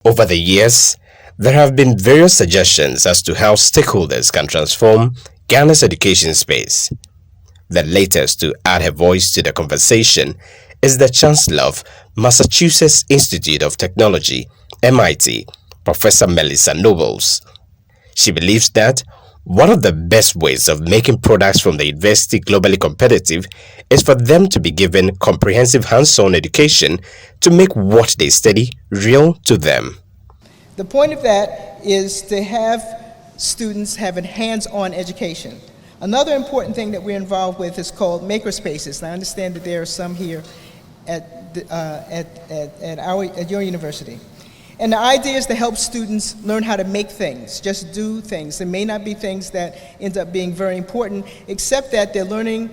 Over the years, there have been various suggestions as to how stakeholders can transform Ghana's education space. The latest to add her voice to the conversation is the Chancellor of Massachusetts Institute of Technology, MIT, Professor Melissa Nobles. She believes that one of the best ways of making products from the university globally competitive is for them to be given comprehensive hands-on education to make what they study real to them. The point of that is to have students have a hands-on education. Another important thing that we're involved with is called makerspaces, and I understand that there are some here at your university. And the idea is to help students learn how to make things, just do things. There may not be things that end up being very important, except that they're learning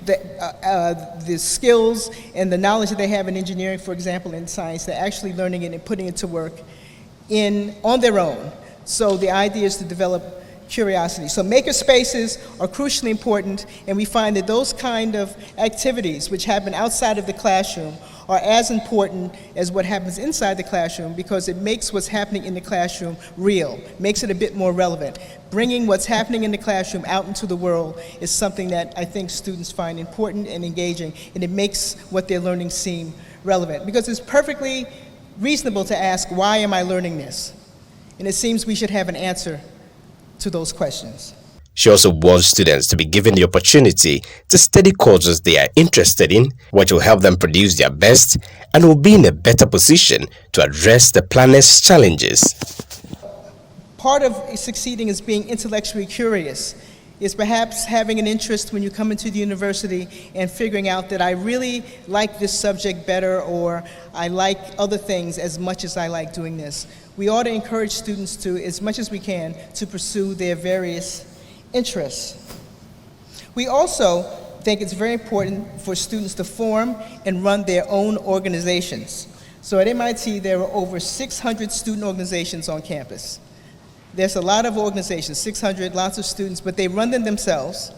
the skills and the knowledge that they have in engineering, for example, in science. They're actually learning it and putting it to work on their own. So the idea is to develop curiosity. So maker spaces are crucially important, and we find that those kind of activities which happen outside of the classroom are as important as what happens inside the classroom, because it makes what's happening in the classroom real, makes it a bit more relevant. Bringing what's happening in the classroom out into the world is something that I think students find important and engaging, and it makes what they're learning seem relevant. Because it's perfectly reasonable to ask, why am I learning this? And it seems we should have an answer to those questions. She also wants students to be given the opportunity to study courses they are interested in, which will help them produce their best and will be in a better position to address the planet's challenges. Part of succeeding is being intellectually curious, is perhaps having an interest when you come into the university and figuring out that I really like this subject better, or I like other things as much as I like doing this. We ought to encourage students to, as much as we can, to pursue their various interests. We also think it's very important for students to form and run their own organizations. So at MIT, there are over 600 student organizations on campus. There's a lot of organizations, 600, lots of students, but they run them themselves.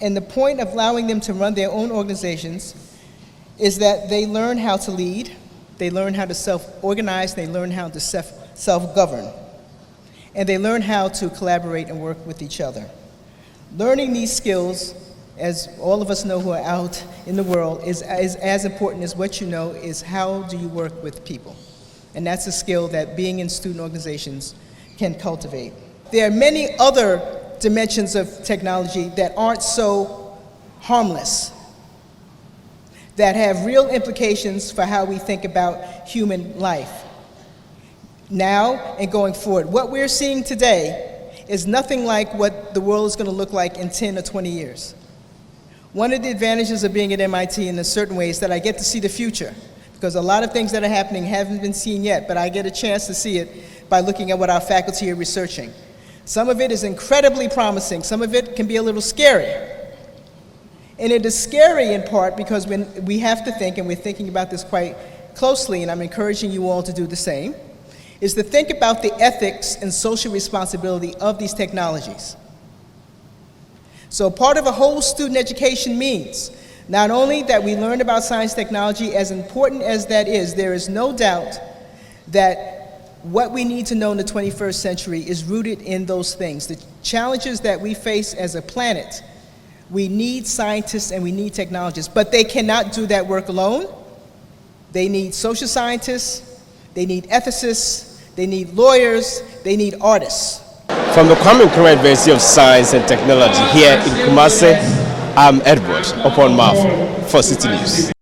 And the point of allowing them to run their own organizations is that they learn how to lead, they learn how to self-organize, they learn how to self-govern, and they learn how to collaborate and work with each other. Learning these skills, as all of us know who are out in the world, is as important as what you know is how do you work with people. And that's a skill that being in student organizations can cultivate. There are many other dimensions of technology that aren't so harmless, that have real implications for how we think about human life now and going forward. What we're seeing today is nothing like what the world is going to look like in 10 or 20 years. One of the advantages of being at MIT in a certain way is that I get to see the future, because a lot of things that are happening haven't been seen yet, but I get a chance to see it by looking at what our faculty are researching. Some of it is incredibly promising. Some of it can be a little scary. And it is scary in part because when we have to think, and we're thinking about this quite closely, and I'm encouraging you all to do the same, is to think about the ethics and social responsibility of these technologies. So part of a whole student education means not only that we learn about science technology, as important as that is, there is no doubt that what we need to know in the 21st century is rooted in those things. The challenges that we face as a planet, we need scientists and we need technologists, but they cannot do that work alone. They need social scientists, they need ethicists, they need lawyers, they need artists. From the Kwame Nkrumah University of Science and Technology here in Kumasi, I'm Edward Upon Mouth for Citi News.